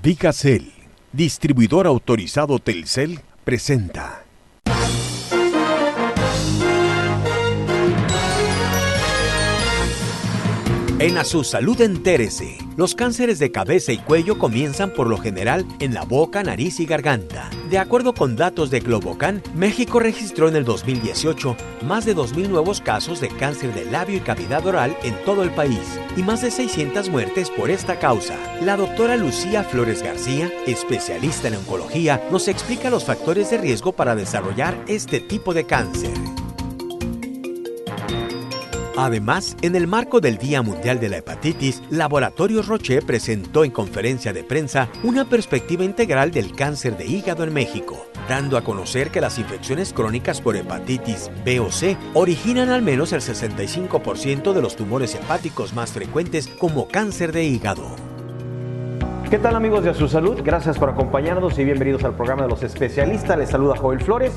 Vigacel, distribuidor autorizado Telcel, presenta. En A Su Salud Entérese, los cánceres de cabeza y cuello comienzan por lo general en la boca, nariz y garganta. De acuerdo con datos de Globocan, México registró en el 2018 más de 2,000 nuevos casos de cáncer de labio y cavidad oral en todo el país y más de 600 muertes por esta causa. La doctora Lucía Flores García, especialista en oncología, nos explica los factores de riesgo para desarrollar este tipo de cáncer. Además, en el marco del Día Mundial de la Hepatitis, Laboratorios Roche presentó en conferencia de prensa una perspectiva integral del cáncer de hígado en México, dando a conocer que las infecciones crónicas por hepatitis B o C originan al menos el 65% de los tumores hepáticos más frecuentes como cáncer de hígado. ¿Qué tal, amigos de A Su Salud? Gracias por acompañarnos y bienvenidos al programa de los especialistas. Les saluda Joel Flores.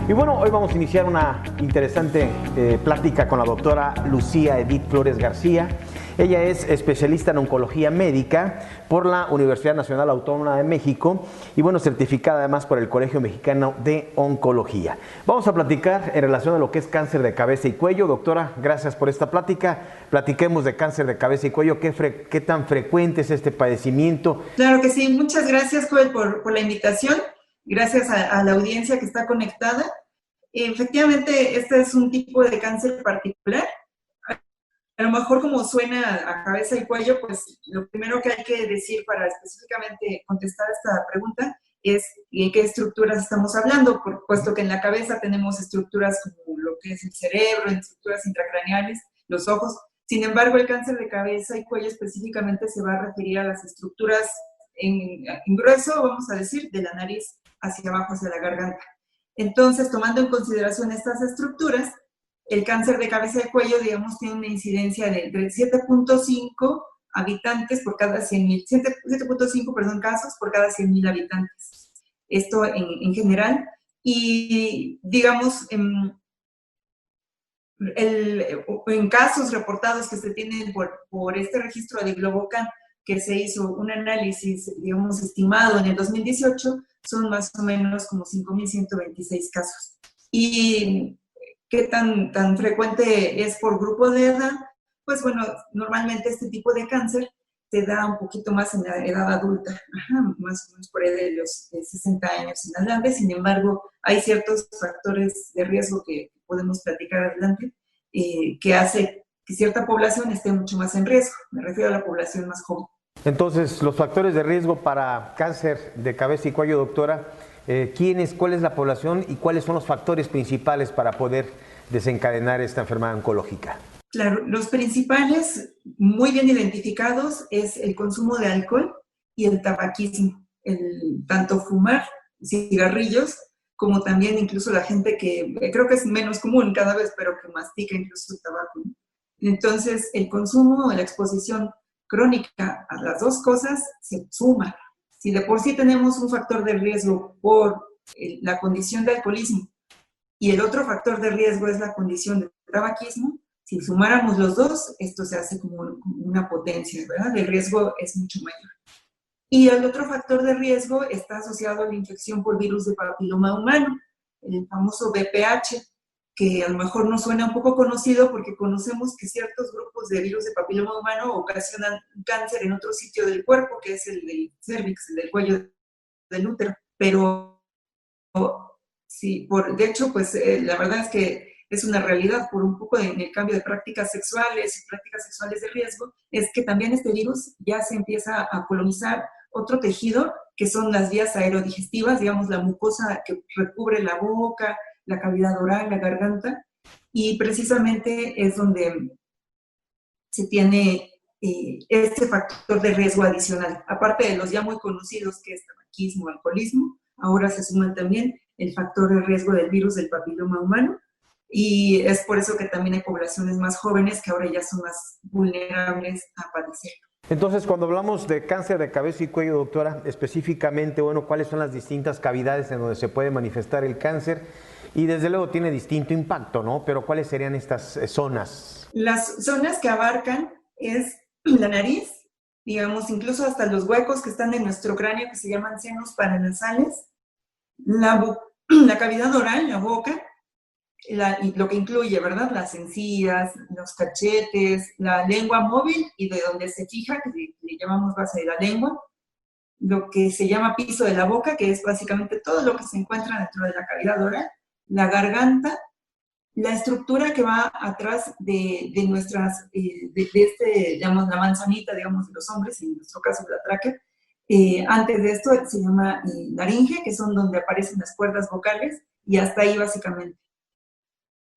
Y bueno, hoy vamos a iniciar una interesante plática con la doctora Lucía Edith Flores García. Ella es especialista en oncología médica por la Universidad Nacional Autónoma de México y bueno, certificada además por el Colegio Mexicano de Oncología. Vamos a platicar en relación a lo que es cáncer de cabeza y cuello. Doctora, gracias por esta plática. Platiquemos de cáncer de cabeza y cuello. ¿Qué tan frecuente es este padecimiento? Claro que sí. Muchas gracias, Joel, por la invitación. Gracias a la audiencia que está conectada. Efectivamente, este es un tipo de cáncer particular. A lo mejor como suena a cabeza y cuello, pues lo primero que hay que decir para específicamente contestar esta pregunta es en qué estructuras estamos hablando, puesto que en la cabeza tenemos estructuras como lo que es el cerebro, estructuras intracraneales, los ojos. Sin embargo, el cáncer de cabeza y cuello específicamente se va a referir a las estructuras en grueso, vamos a decir, de la nariz hacia abajo, hacia la garganta. Entonces, tomando en consideración estas estructuras, el cáncer de cabeza y cuello, digamos, tiene una incidencia de entre 7.5 habitantes por cada 100,000, 7.5, casos por cada 100,000 habitantes. Esto en general. Y, digamos, en casos reportados que se tienen por este registro de Globocan, que se hizo un análisis, digamos, estimado en el 2018, son más o menos como 5,126 casos. Y ¿qué tan frecuente es por grupo de edad? Pues bueno, normalmente este tipo de cáncer te da un poquito más en la edad adulta, más o menos por ahí de los 60 años en adelante. Sin embargo, hay ciertos factores de riesgo que podemos platicar adelante que hace que cierta población esté mucho más en riesgo. Me refiero a la población más joven. Entonces, los factores de riesgo para cáncer de cabeza y cuello, doctora, cuál es la población y cuáles son los factores principales para poder desencadenar esta enfermedad oncológica. Claro, los principales, muy bien identificados, es el consumo de alcohol y el tabaquismo. Tanto fumar cigarrillos, como también incluso la gente que, creo que es menos común cada vez, pero que mastica incluso el tabaco, ¿no? Entonces, el consumo o la exposición crónica a las dos cosas se suma. Si de por sí tenemos un factor de riesgo por la condición de alcoholismo y el otro factor de riesgo es la condición de tabaquismo, si sumáramos los dos, esto se hace como una potencia, ¿verdad? El riesgo es mucho mayor. Y el otro factor de riesgo está asociado a la infección por virus de papiloma humano, el famoso VPH, que a lo mejor nos suena un poco conocido porque conocemos que ciertos grupos de virus de papiloma humano ocasionan cáncer en otro sitio del cuerpo, que es el del cervix, el del cuello del útero. Pero sí, de hecho, pues la verdad es que es una realidad por un poco en el cambio de prácticas sexuales y prácticas sexuales de riesgo, es que también este virus ya se empieza a colonizar otro tejido, que son las vías aerodigestivas, digamos, la mucosa que recubre la boca, la cavidad oral, la garganta, y precisamente es donde se tiene este factor de riesgo adicional. Aparte de los ya muy conocidos que es tabaquismo, alcoholismo, ahora se suman también el factor de riesgo del virus del papiloma humano, y es por eso que también hay poblaciones más jóvenes que ahora ya son más vulnerables a padecerlo. Entonces, cuando hablamos de cáncer de cabeza y cuello, doctora, específicamente, bueno, ¿cuáles son las distintas cavidades en donde se puede manifestar el cáncer? Y desde luego tiene distinto impacto, ¿no? Pero ¿cuáles serían estas zonas? Las zonas que abarcan es la nariz, digamos, incluso hasta los huecos que están en nuestro cráneo, que se llaman senos paranasales, la cavidad oral, la boca, y lo que incluye, ¿verdad? Las encías, los cachetes, la lengua móvil y de donde se fija, que le llamamos base de la lengua, lo que se llama piso de la boca, que es básicamente todo lo que se encuentra dentro de la cavidad oral, la garganta, la estructura que va atrás de nuestras, digamos, la manzanita, digamos, de los hombres, en nuestro caso la tráquea. Antes de esto se llama laringe, que son donde aparecen las cuerdas vocales, y hasta ahí básicamente.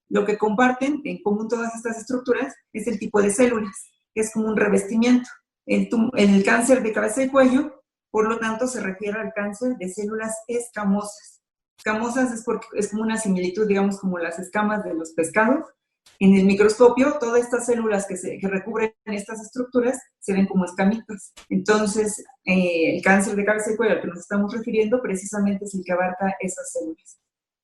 Lo que comparten en común todas estas estructuras es el tipo de células, que es como un revestimiento. El cáncer de cabeza y cuello, por lo tanto, se refiere al cáncer de células escamosas. Escamosas es porque es como una similitud, digamos, como las escamas de los pescados. En el microscopio, todas estas células que recubren estas estructuras se ven como escamitas. Entonces, el cáncer de cabeza y cuello al que nos estamos refiriendo precisamente es el que abarca esas células.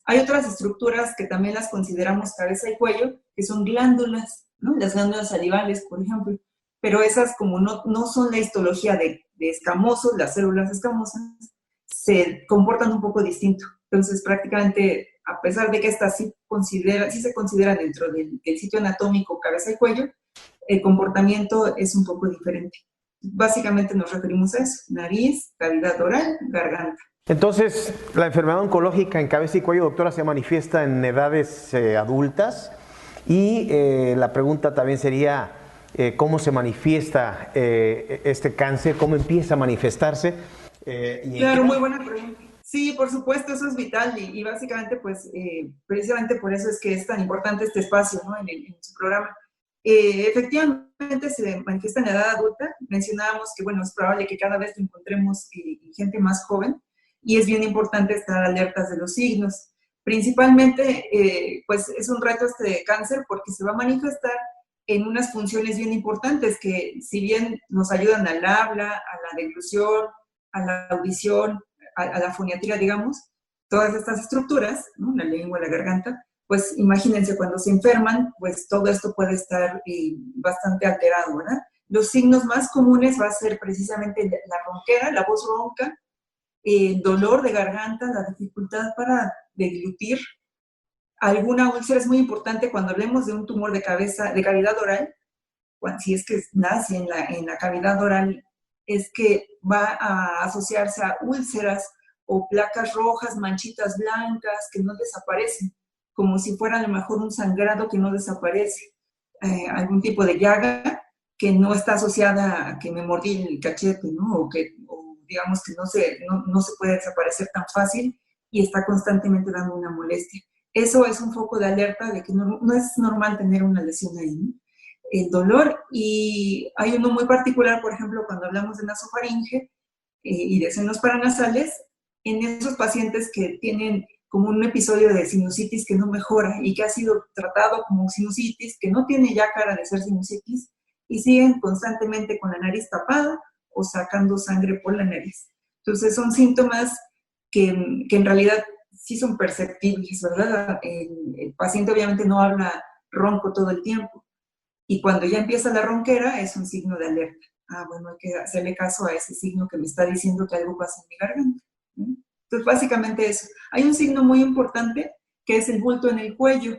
Hay otras estructuras que también las consideramos cabeza y cuello, que son glándulas, ¿no? Las glándulas salivales, por ejemplo. Pero esas, como no son la histología de escamosos, las células escamosas, se comportan un poco distinto. Entonces, prácticamente, a pesar de que estas sí se consideran dentro del sitio anatómico cabeza y cuello, el comportamiento es un poco diferente. Básicamente nos referimos a eso: nariz, cavidad oral, garganta. Entonces, la enfermedad oncológica en cabeza y cuello, doctora, se manifiesta en edades adultas, y la pregunta también sería, ¿cómo se manifiesta este cáncer? ¿Cómo empieza a manifestarse? Claro, muy buena pregunta. Sí, por supuesto, eso es vital, y básicamente, pues, precisamente por eso es que es tan importante este espacio, ¿no? en su programa. Efectivamente se manifiesta en la edad adulta. Mencionábamos que, bueno, es probable que cada vez lo encontremos en gente más joven, y es bien importante estar alertas de los signos. Principalmente, pues es un reto este cáncer porque se va a manifestar en unas funciones bien importantes que, si bien nos ayudan al habla, a la deglución, a la audición, a la foniatría, digamos, todas estas estructuras, ¿no? La lengua, la garganta, pues imagínense, cuando se enferman, pues todo esto puede estar bastante alterado, ¿verdad? Los signos más comunes va a ser precisamente la ronquera, la voz ronca, el dolor de garganta, la dificultad para deglutir. Alguna úlcera es muy importante cuando hablemos de un tumor de cavidad oral, si es que nace en la cavidad oral, es que va a asociarse a úlceras o placas rojas, manchitas blancas que no desaparecen, como si fuera a lo mejor un sangrado que no desaparece, algún tipo de llaga que no está asociada a que me mordí el cachete, ¿no? O digamos que no se puede desaparecer tan fácil y está constantemente dando una molestia. Eso es un foco de alerta de que no es normal tener una lesión ahí, ¿no? El dolor, y hay uno muy particular, por ejemplo, cuando hablamos de nasofaringe y de senos paranasales, en esos pacientes que tienen como un episodio de sinusitis que no mejora y que ha sido tratado como sinusitis, que no tiene ya cara de ser sinusitis, y siguen constantemente con la nariz tapada o sacando sangre por la nariz. Entonces son síntomas que en realidad sí son perceptibles, ¿verdad? El paciente obviamente no habla ronco todo el tiempo, y cuando ya empieza la ronquera es un signo de alerta. Bueno, hay que hacerle caso a ese signo que me está diciendo que algo pasa en mi garganta, ¿no? Entonces, básicamente eso. Hay un signo muy importante que es el bulto en el cuello.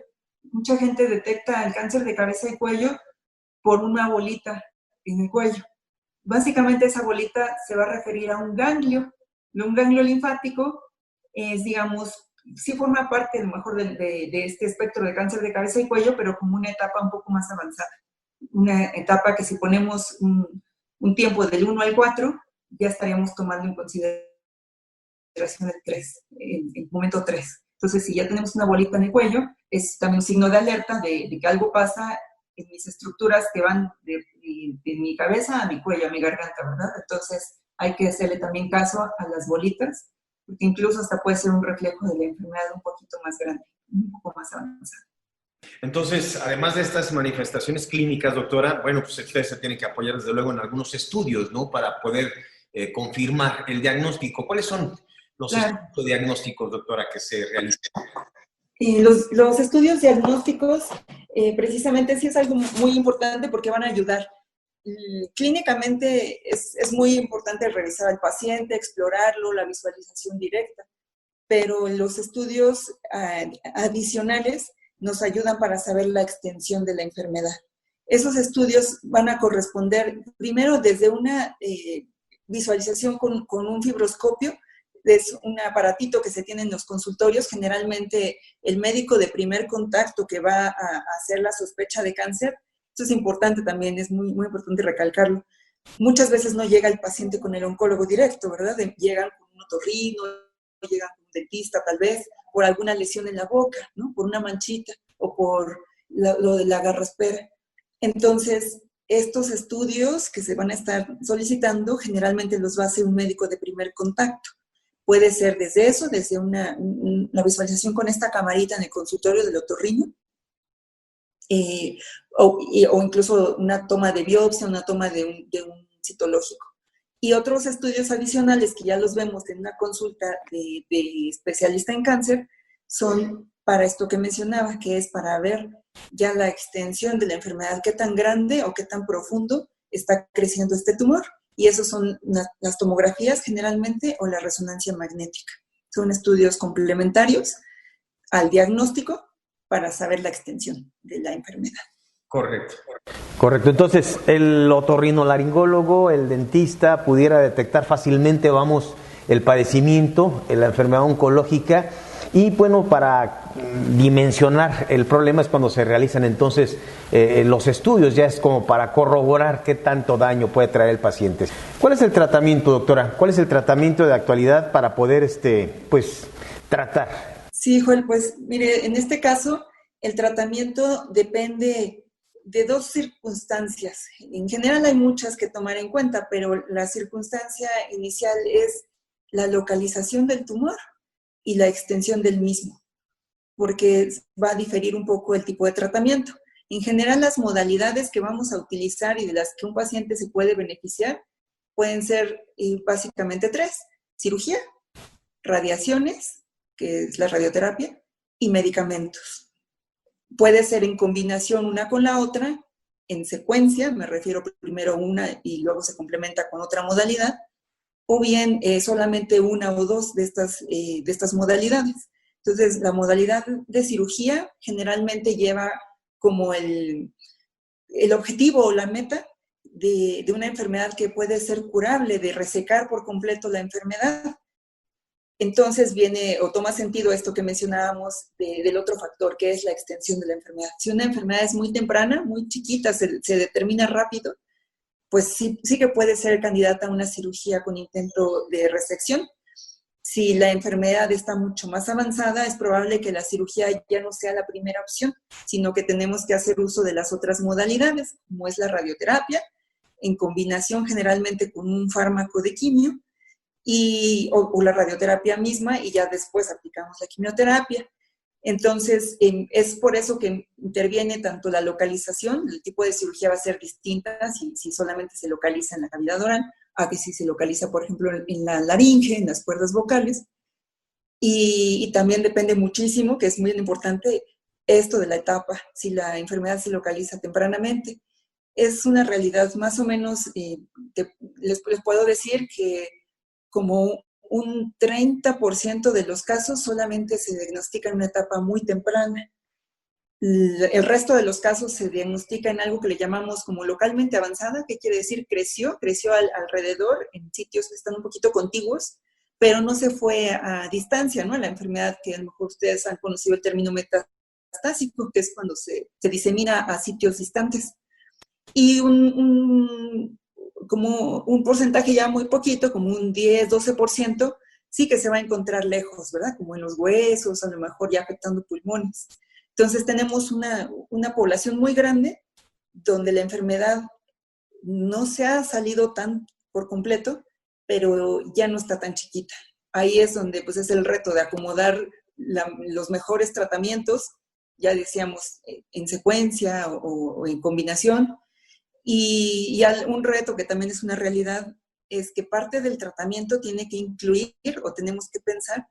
Mucha gente detecta el cáncer de cabeza y cuello por una bolita en el cuello. Básicamente esa bolita se va a referir a un ganglio. Un ganglio linfático es, digamos, sí forma parte a lo mejor de este espectro de cáncer de cabeza y cuello, pero como una etapa un poco más avanzada. Una etapa que, si ponemos un tiempo del 1 al 4, ya estaríamos tomando en consideración el 3, el momento 3. Entonces, si ya tenemos una bolita en el cuello, es también un signo de alerta de que algo pasa en mis estructuras que van de mi cabeza a mi cuello, a mi garganta, ¿verdad? Entonces, hay que hacerle también caso a las bolitas, porque incluso hasta puede ser un reflejo de la enfermedad un poquito más grande, un poco más avanzada. Entonces, además de estas manifestaciones clínicas, doctora, bueno, pues usted se tiene que apoyar desde luego en algunos estudios, ¿no? Para poder confirmar el diagnóstico. ¿Cuáles son los estudios diagnósticos, doctora, que se realizan? Los estudios diagnósticos, precisamente sí es algo muy importante porque van a ayudar. clínicamente es muy importante revisar al paciente, explorarlo, la visualización directa, pero los estudios adicionales nos ayudan para saber la extensión de la enfermedad. Esos estudios van a corresponder primero desde una visualización con un fibroscopio. Es un aparatito que se tiene en los consultorios. Generalmente el médico de primer contacto que va a hacer la sospecha de cáncer, esto es importante también, es muy, muy importante recalcarlo. Muchas veces no llega el paciente con el oncólogo directo, ¿verdad? Llegan con un otorrino, llegan con un dentista tal vez, por alguna lesión en la boca, ¿no? Por una manchita o por lo de la garraspera. Entonces, estos estudios que se van a estar solicitando, generalmente los va a hacer un médico de primer contacto. Puede ser desde eso, desde una visualización con esta camarita en el consultorio del otorrino, o incluso una toma de biopsia, una toma de un citológico. Y otros estudios adicionales que ya los vemos en una consulta de especialista en cáncer son para esto que mencionaba, que es para ver ya la extensión de la enfermedad, qué tan grande o qué tan profundo está creciendo este tumor. Y esos son las tomografías generalmente o la resonancia magnética. Son estudios complementarios al diagnóstico para saber la extensión de la enfermedad. Correcto. Correcto. Entonces, el otorrinolaringólogo, el dentista, pudiera detectar fácilmente, el padecimiento, la enfermedad oncológica. Y bueno, para dimensionar el problema es cuando se realizan entonces los estudios, ya es como para corroborar qué tanto daño puede traer el paciente. ¿Cuál es el tratamiento, doctora? ¿Cuál es el tratamiento de actualidad para poder tratar? Sí, Joel, pues mire, en este caso el tratamiento depende de dos circunstancias. En general hay muchas que tomar en cuenta, pero la circunstancia inicial es la localización del tumor y la extensión del mismo, porque va a diferir un poco el tipo de tratamiento. En general, las modalidades que vamos a utilizar y de las que un paciente se puede beneficiar pueden ser básicamente 3: cirugía, radiaciones, que es la radioterapia, y medicamentos. Puede ser en combinación una con la otra, en secuencia, me refiero primero a una y luego se complementa con otra modalidad, o bien solamente una o dos de estas modalidades. Entonces, la modalidad de cirugía generalmente lleva como el objetivo o la meta de una enfermedad que puede ser curable, de resecar por completo la enfermedad. Entonces viene o toma sentido esto que mencionábamos del otro factor, que es la extensión de la enfermedad. Si una enfermedad es muy temprana, muy chiquita, se determina rápido, pues sí que puede ser candidata a una cirugía con intento de resección. Si la enfermedad está mucho más avanzada, es probable que la cirugía ya no sea la primera opción, sino que tenemos que hacer uso de las otras modalidades, como es la radioterapia, en combinación generalmente con un fármaco de quimio, o la radioterapia misma, y ya después aplicamos la quimioterapia. Entonces, es por eso que interviene tanto la localización, el tipo de cirugía va a ser distinta si solamente se localiza en la cavidad oral, a que si se localiza, por ejemplo, en la laringe, en las cuerdas vocales. Y también depende muchísimo, que es muy importante, esto de la etapa, si la enfermedad se localiza tempranamente. Es una realidad más o menos, les puedo decir que como un 30% de los casos solamente se diagnostica en una etapa muy temprana. El resto de los casos se diagnostica en algo que le llamamos como localmente avanzada, que quiere decir creció alrededor, en sitios que están un poquito contiguos, pero no se fue a distancia, ¿no? La enfermedad que a lo mejor ustedes han conocido el término metastásico, que es cuando se disemina a sitios distantes. Y como un porcentaje ya muy poquito, como un 10-12%, sí que se va a encontrar lejos, ¿verdad? Como en los huesos, a lo mejor ya afectando pulmones. Entonces tenemos una población muy grande donde la enfermedad no se ha salido tan por completo, pero ya no está tan chiquita. Ahí es donde pues es el reto de acomodar los mejores tratamientos, ya decíamos, en secuencia o en combinación. Y un reto que también es una realidad es que parte del tratamiento tiene que incluir o tenemos que pensar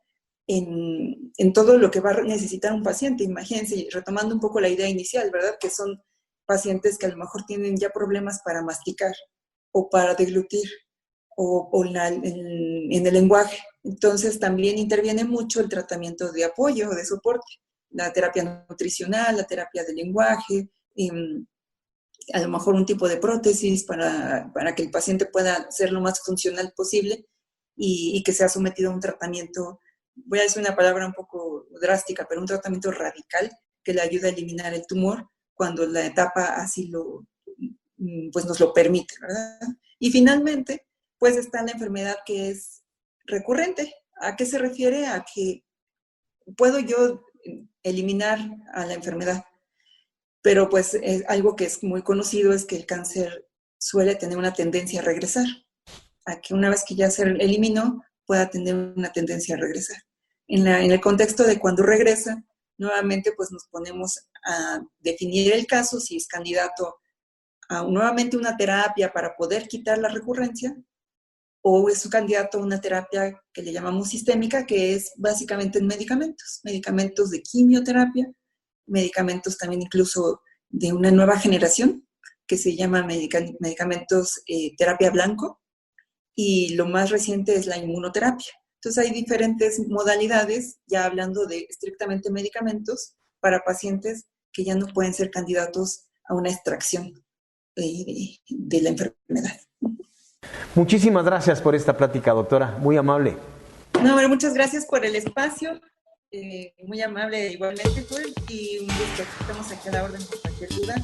en todo lo que va a necesitar un paciente. Imagínense, retomando un poco la idea inicial, ¿verdad? Que son pacientes que a lo mejor tienen ya problemas para masticar o para deglutir o en el lenguaje. Entonces también interviene mucho el tratamiento de apoyo o de soporte, la terapia nutricional, la terapia del lenguaje, a lo mejor un tipo de prótesis para que el paciente pueda ser lo más funcional posible y que sea sometido a un tratamiento, voy a decir una palabra un poco drástica, pero un tratamiento radical que le ayude a eliminar el tumor cuando la etapa así pues nos lo permite, ¿verdad? Y finalmente, pues está la enfermedad que es recurrente. ¿A qué se refiere? A que puedo yo eliminar a la enfermedad, pero pues algo que es muy conocido es que el cáncer suele tener una tendencia a regresar, a que una vez que ya se eliminó, pueda tener una tendencia a regresar. En el contexto de cuando regresa, nuevamente pues nos ponemos a definir el caso, si es candidato a nuevamente una terapia para poder quitar la recurrencia, o es un candidato a una terapia que le llamamos sistémica, que es básicamente en medicamentos de quimioterapia, medicamentos también incluso de una nueva generación, que se llama medicamentos terapia blanco, y lo más reciente es la inmunoterapia. Entonces hay diferentes modalidades, ya hablando de estrictamente medicamentos, para pacientes que ya no pueden ser candidatos a una extracción de la enfermedad. Muchísimas gracias por esta plática, doctora. Muy amable. No, pero muchas gracias por el espacio. Muy amable igualmente, Joel, y un gusto. Estamos aquí a la orden por cualquier duda.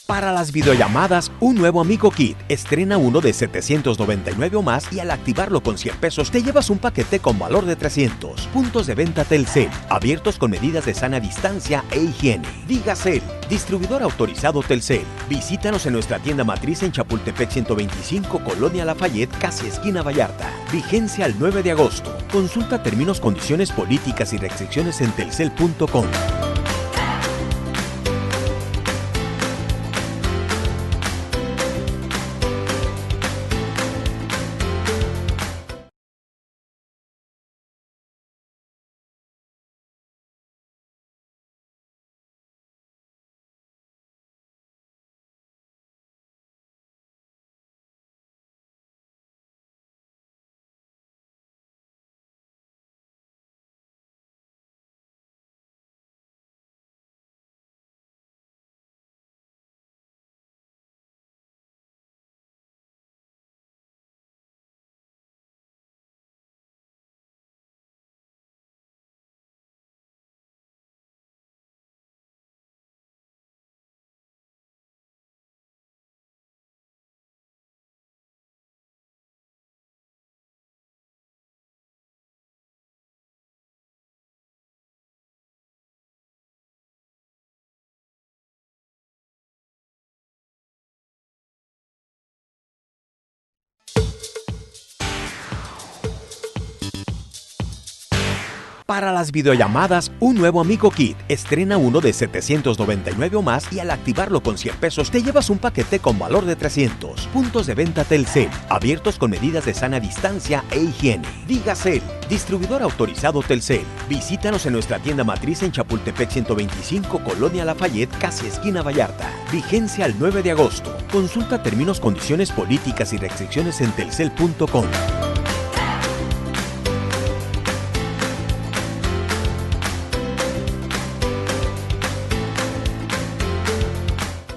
Para las videollamadas, un nuevo Amigo Kit. Estrena uno de 799 o más y al activarlo con 100 pesos te llevas un paquete con valor de 300. Puntos de venta Telcel, abiertos con medidas de sana distancia e higiene. Digacel, distribuidor autorizado Telcel. Visítanos en nuestra tienda matriz en Chapultepec 125, Colonia Lafayette, casi esquina Vallarta. Vigencia al 9 de agosto. Consulta términos, condiciones, políticas y restricciones en telcel.com. Para las videollamadas, un nuevo Amigo Kit. Estrena uno de 799 o más y al activarlo con 100 pesos te llevas un paquete con valor de 300. Puntos de venta Telcel, abiertos con medidas de sana distancia e higiene. Digacel, distribuidor autorizado Telcel. Visítanos en nuestra tienda matriz en Chapultepec 125, Colonia Lafayette, casi esquina Vallarta. Vigencia al 9 de agosto. Consulta términos, condiciones, políticas y restricciones en telcel.com.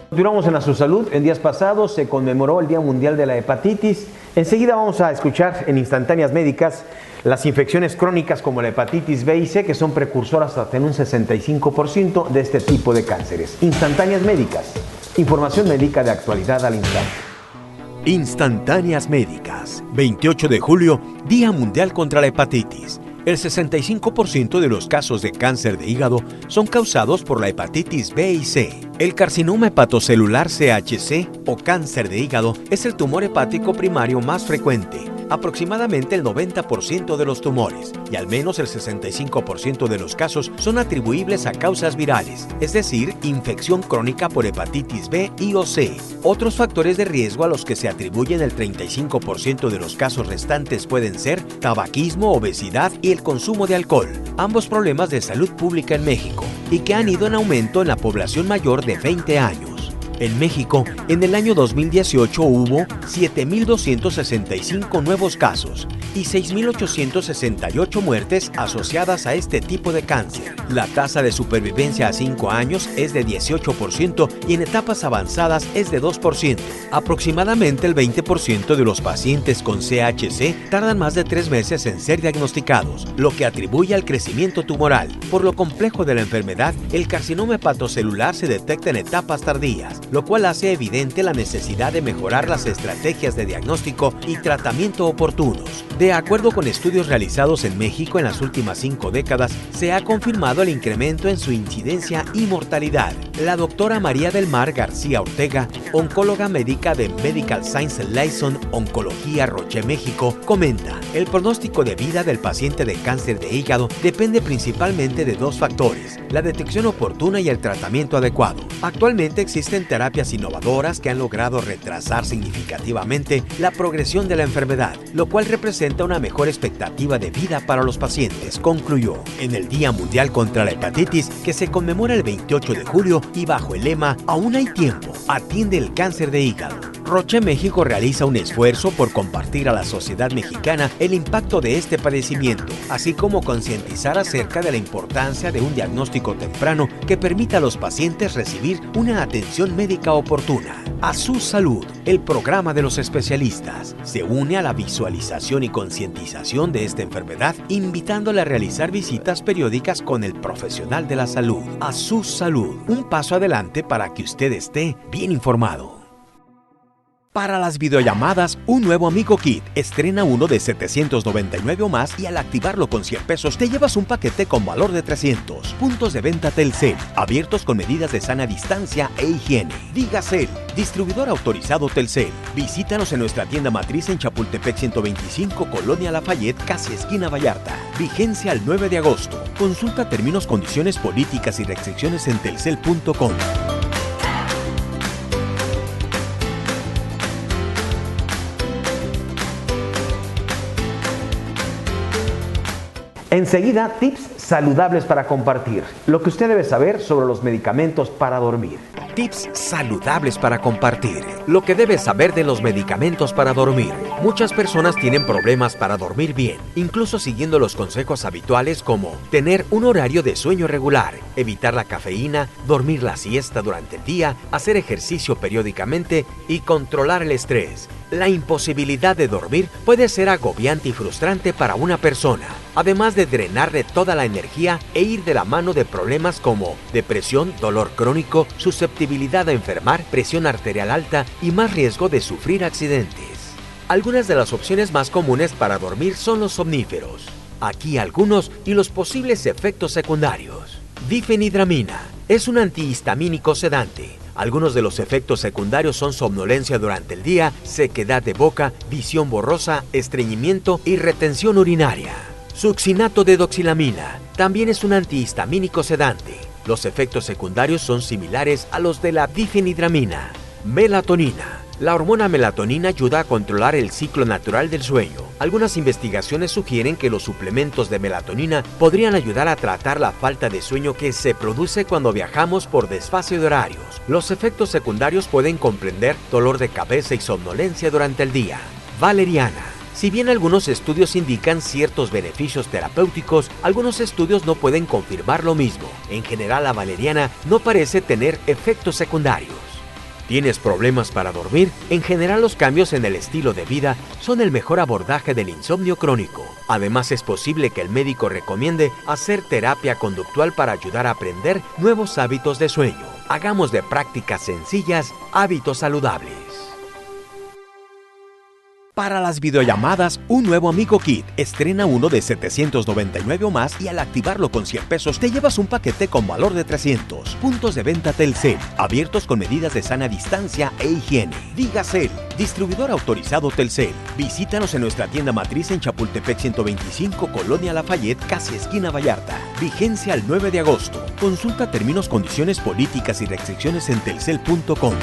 Continuamos en A Su Salud. En días pasados se conmemoró el Día Mundial de la Hepatitis. Enseguida vamos a escuchar en Instantáneas Médicas las infecciones crónicas como la hepatitis B y C, que son precursoras hasta en un 65% de este tipo de cánceres. Instantáneas Médicas. Información médica de actualidad al instante. Instantáneas Médicas. 28 de julio, Día Mundial contra la Hepatitis. El 65% de los casos de cáncer de hígado son causados por la hepatitis B y C. El carcinoma hepatocelular CHC o cáncer de hígado es el tumor hepático primario más frecuente. Aproximadamente el 90% de los tumores y al menos el 65% de los casos son atribuibles a causas virales, es decir, infección crónica por hepatitis B y o C. Otros factores de riesgo a los que se atribuyen el 35% de los casos restantes pueden ser tabaquismo, obesidad y el consumo de alcohol, ambos problemas de salud pública en México y que han ido en aumento en la población mayor de 20 años. En México, en el año 2018 hubo 7.265 nuevos casos y 6.868 muertes asociadas a este tipo de cáncer. La tasa de supervivencia a 5 años es de 18% y en etapas avanzadas es de 2%. Aproximadamente el 20% de los pacientes con CHC tardan más de 3 meses en ser diagnosticados, lo que atribuye al crecimiento tumoral. Por lo complejo de la enfermedad, el carcinoma hepatocelular se detecta en etapas tardías, lo cual hace evidente la necesidad de mejorar las estrategias de diagnóstico y tratamiento oportunos. De acuerdo con estudios realizados en México en las últimas 5 décadas, se ha confirmado el incremento en su incidencia y mortalidad. La doctora María del Mar García Ortega, oncóloga médica de Medical Science Liaison Oncología Roche México, comenta: el pronóstico de vida del paciente de cáncer de hígado depende principalmente de 2 factores: la detección oportuna y el tratamiento adecuado. Actualmente existen terapias innovadoras que han logrado retrasar significativamente la progresión de la enfermedad, lo cual representa una mejor expectativa de vida para los pacientes, concluyó. En el Día Mundial contra la Hepatitis, que se conmemora el 28 de julio y bajo el lema "Aún hay tiempo, atiende el cáncer de hígado", Roche México realiza un esfuerzo por compartir a la sociedad mexicana el impacto de este padecimiento, así como concientizar acerca de la importancia de un diagnóstico temprano que permita a los pacientes recibir una atención médica oportuna. A su salud, el programa de los especialistas se une a la visualización y concientización de esta enfermedad, invitándole a realizar visitas periódicas con el profesional de la salud. A su salud, un paso adelante para que usted esté bien informado. Para las videollamadas, un nuevo Amigo Kit. Estrena uno de 799 o más y al activarlo con 100 pesos te llevas un paquete con valor de 300. Puntos de venta Telcel, abiertos con medidas de sana distancia e higiene. Digacel, distribuidor autorizado Telcel. Visítanos en nuestra tienda matriz en Chapultepec 125, Colonia Lafayette, casi esquina Vallarta. Vigencia al 9 de agosto. Consulta términos, condiciones, políticas y restricciones en telcel.com. Enseguida, tips saludables para compartir. Lo que usted debe saber sobre los medicamentos para dormir. Tips saludables para compartir. Lo que debes saber de los medicamentos para dormir. Muchas personas tienen problemas para dormir bien, incluso siguiendo los consejos habituales como tener un horario de sueño regular, evitar la cafeína, dormir la siesta durante el día, hacer ejercicio periódicamente y controlar el estrés. La imposibilidad de dormir puede ser agobiante y frustrante para una persona, además de drenarle toda la energía e ir de la mano de problemas como depresión, dolor crónico, susceptibilidad a enfermar, presión arterial alta y más riesgo de sufrir accidentes. Algunas de las opciones más comunes para dormir son los somníferos. Aquí algunos y los posibles efectos secundarios. Difenhidramina es un antihistamínico sedante. Algunos de los efectos secundarios son somnolencia durante el día, sequedad de boca, visión borrosa, estreñimiento y retención urinaria. Succinato de doxilamina también es un antihistamínico sedante. Los efectos secundarios son similares a los de la difenhidramina. Melatonina. La hormona melatonina ayuda a controlar el ciclo natural del sueño. Algunas investigaciones sugieren que los suplementos de melatonina podrían ayudar a tratar la falta de sueño que se produce cuando viajamos por desfase de horarios. Los efectos secundarios pueden comprender dolor de cabeza y somnolencia durante el día. Valeriana. Si bien algunos estudios indican ciertos beneficios terapéuticos, algunos estudios no pueden confirmar lo mismo. En general, la valeriana no parece tener efectos secundarios. ¿Tienes problemas para dormir? En general, los cambios en el estilo de vida son el mejor abordaje del insomnio crónico. Además, es posible que el médico recomiende hacer terapia conductual para ayudar a aprender nuevos hábitos de sueño. Hagamos de prácticas sencillas hábitos saludables. Para las videollamadas, un nuevo Amigo Kit. Estrena uno de 799 o más y al activarlo con 100 pesos te llevas un paquete con valor de 300. Puntos de venta Telcel, abiertos con medidas de sana distancia e higiene. Digacel, distribuidor autorizado Telcel. Visítanos en nuestra tienda matriz en Chapultepec 125, Colonia Lafayette, casi esquina Vallarta. Vigencia al 9 de agosto. Consulta términos, condiciones, políticas y restricciones en telcel.com.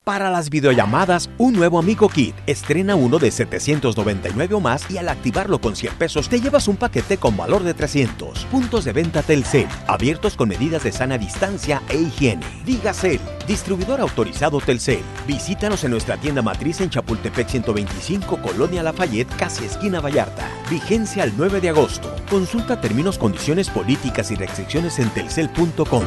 Para las videollamadas, un nuevo Amigo Kit. Estrena uno de 799 o más y al activarlo con 100 pesos te llevas un paquete con valor de 300. Puntos de venta Telcel, abiertos con medidas de sana distancia e higiene. Digacel, distribuidor autorizado Telcel. Visítanos en nuestra tienda matriz en Chapultepec 125, Colonia Lafayette, casi esquina Vallarta. Vigencia al 9 de agosto. Consulta términos, condiciones, políticas y restricciones en telcel.com.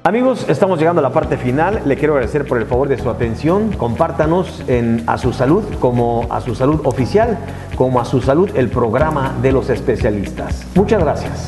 Amigos, estamos llegando a la parte final. Le quiero agradecer por el favor de su atención. Compártanos en A Su Salud, como A Su Salud Oficial, como A Su Salud, el programa de los especialistas. Muchas gracias.